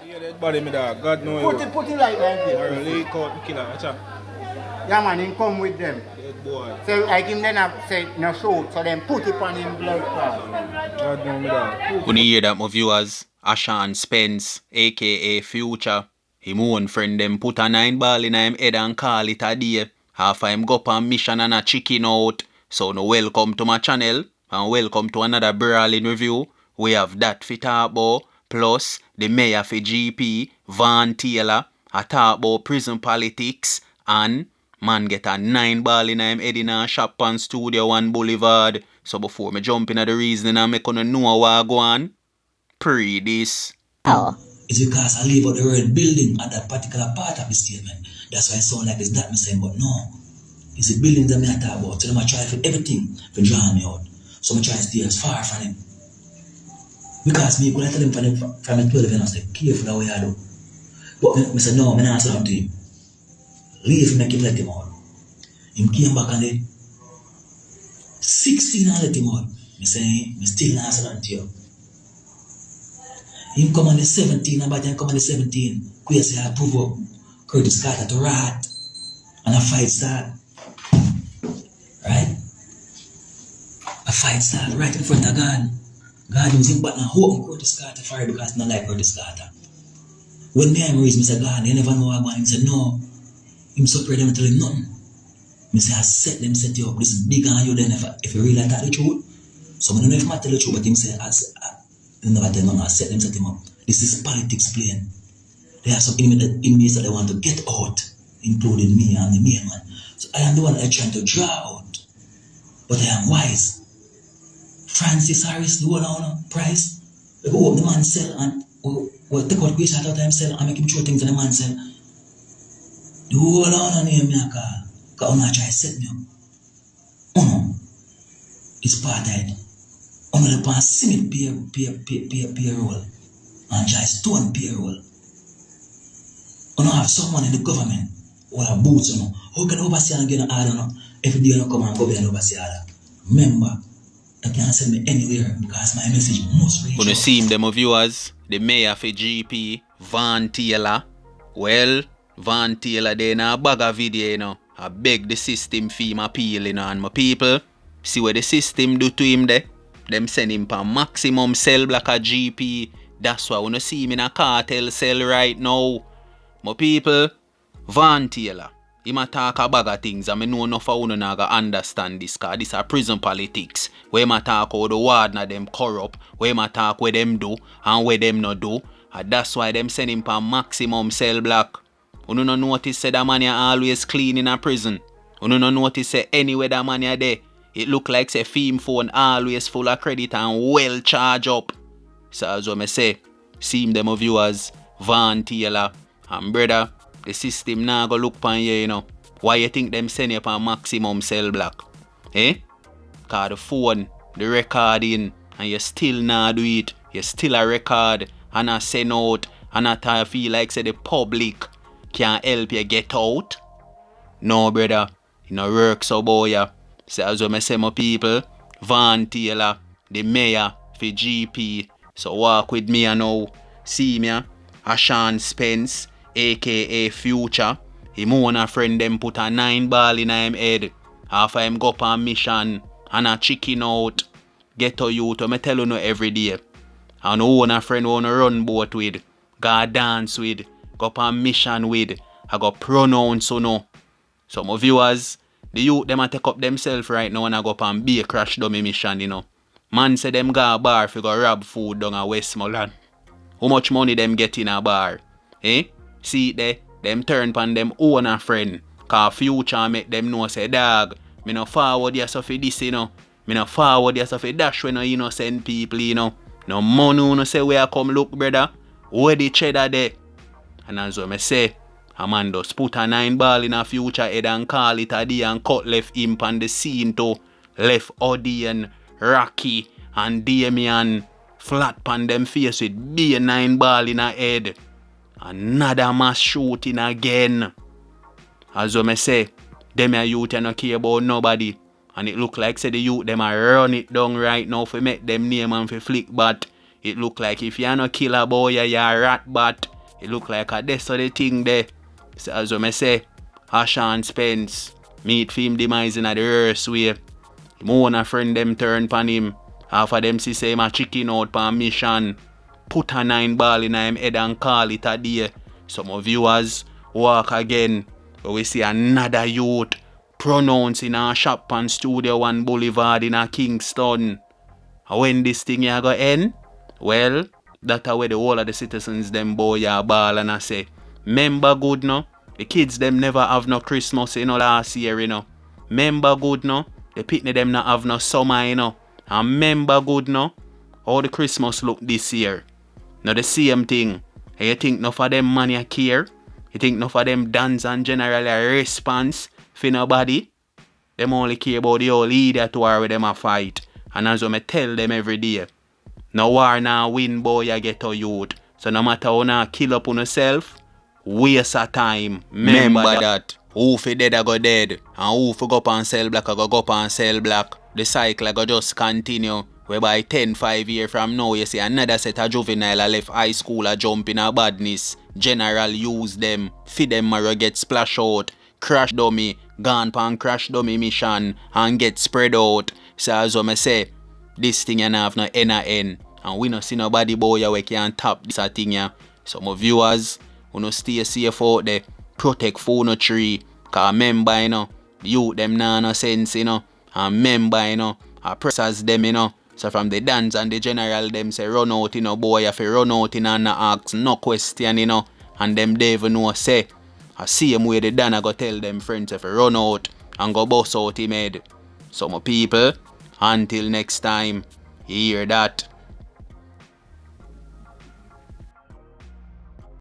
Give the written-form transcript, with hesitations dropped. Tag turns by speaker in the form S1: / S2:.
S1: Yeah, that body me dog. God know you.
S2: Put it like that.
S1: Or leak out and kill her. Watch out.
S2: Yeah man, him come with them.
S1: Dead boy.
S2: So like him then have say no shoot, so then put it on him blood clot.
S1: God know me dog.
S3: When you hear that, my viewers, Ashane Spence, aka Future, him own friend them put a 9 ball in him head and call it a day. Half of him go on mission and a chicken out. So no welcome to my channel and welcome to another brawling review. We have that for talk about, plus the mayor for GP, Van Taylor, a talk about prison politics, and man get a 9 ball in him head in a shop on Studio 1 Boulevard. So before me jump into the reasoning and make gonna know what I go on, pre this.
S4: It's because I leave out the word building at that particular part of the statement. That's why it sound like it's that me saying, but no. It's the buildings that I talk about. So them I try for everything for drawing me out. So I try to stay as far from him. Because me could I tell him from the 12 and I say, careful the way I do. But I said, no, I'm not answer to him. Leave him, make him let him out. Him came back and they 16 and let him out. I say, I still not answer to you. Him come on the 17, and by the time come on the 17, Queer say I prove up Curtis Carter to rat. And a fight start. Right? A fight start right in front of God. God using but now hope Curtis Carter fire because not like Curtis Carter. When me and Maurice, I said, God, you never know what I want. He said, no. Him so pray them and tell him nothing. I say, I set you up. This is bigger than you then if you really tell the truth. So I don't know if I tell the truth, but him say, I never tell him, I set him up. This is politics playing. There are some inmates that they want to get out, including me and the main man. So I am the one that trying to draw out. But I am wise. Francis Harris, the whole owner, Price, we go up the man's cell and we take out Chris out of time cell and make him throw things in the man's cell. The whole owner name me a call. Because I'm not trying to set me up. It's part of it. I'm going to see me payroll and try to stone payroll. I have someone in the government who have boots on. How can overseer and get an order? Every day I come and go behind overseer. Remember, they can't send me anywhere because my message must reach.
S3: When you see him, them viewers, the mayor for GP, Van Taylor. Well, Van Taylor they in a bag of video, you know. I beg the system for him appeal, you know, and my people, see what the system do to him there. Them send him for maximum cell block a GP. That's why when you see him in a cartel cell right now. My people, Van Taylor, he might talk a bag of things and I know enough of you not understand this because this is prison politics. Where he might talk how the warden them corrupt, where he might talk what them do and what them not do. And that's why them send him for maximum cell block. You don't notice that the man is always clean in a prison. You don't notice that anywhere that man is there, it look like a film phone always full of credit and well charged up. So as what I say, see him them viewers, Van Taylor. And brother, the system now go look pan you, you know. Why you think them send you upon maximum cell block? Eh? Cause the phone, the recording, and you still not do it. You still a record, and I send out, and I feel like say the public can't help you get out. No brother, it no work so boy ya. So as I say my people, Van Taylor, the mayor for GP. So walk with me and now. See me, Ashane Spence, aka Future. Him own a friend them put a 9 ball in him head. After him go up on mission and a chicken out. Get to you to me tell you no every day. And own a friend wanna run boat with. Go dance with. Go up on mission with. I go pronounce you know. So my viewers, the youth them a take up themselves right now and I go up and be a crash dummy mission, you know. Man say them go a bar for go rob food down at Westmoreland. How much money them get in a bar? Eh? See it there? Them turn pan them own a friend. Cause Future make them know say dog. Me no forward yourself for this, you know. Me no forward yourself for dash when no innocent people, you know. No money no say where I come look, brother. Where the cheddar there? And as what I say, a man just put a 9 ball in a Future head and call it a day and cut left him on the scene to left Odie and Rocky and Damien flat pan them face with be a 9 ball in a head. Another mass shooting again. As I say, them a youth no care about nobody. And it look like say the youth them a run it down right now for make them name and for flick bat. It look like if you no kill a boy, you a rat bat. It look like a that's the thing there. So as I say, Ashane Spence meet for him demise in the worst way. Him own a friend them turn pan him. Half of them see say him a chicken out pan mission. Put a 9 ball in him head and call it a day. Some of viewers walk again. But we see another youth pronounce in a shop on Studio 1 Boulevard in a Kingston. And when this thing ya go end? Well, that's where the whole of the citizens them boy ya ball and I say, member good no? The kids them never have no Christmas last year Member good no? The pitney them not have no summer And member good no? How the Christmas look this year? Now the same thing. And you think enough of them money care? You think enough of them dance and generally a response for nobody? Them only care about the old leader to war with them a fight. And as I tell them every day, no war now win boy you get a youth. So no matter how now kill up on yourself, waste of time. Remember that. Who fi dead a go dead. And who fi go up and sell black a go up and sell black. The cycle a go just continue. Whereby 10-5 years from now you see another set of juvenile a left high school a jump in a badness. General use them. Feed them marrow get splash out. Crash dummy. Gone pan crash dummy mission. And get spread out. So as I say, this thing you not have no end. And we no see nobody boy we can tap this a thing ya. Some of viewers who no stay safe out there. Protect phone tree. Cause remember the youth them nah no sense And remember oppressors them So from the dance and the general them say run out boy if you run out and not ask no question And them they even know say I see him where the Dana go tell them friends if you run out and go bust out him head. Some people until next time, hear that.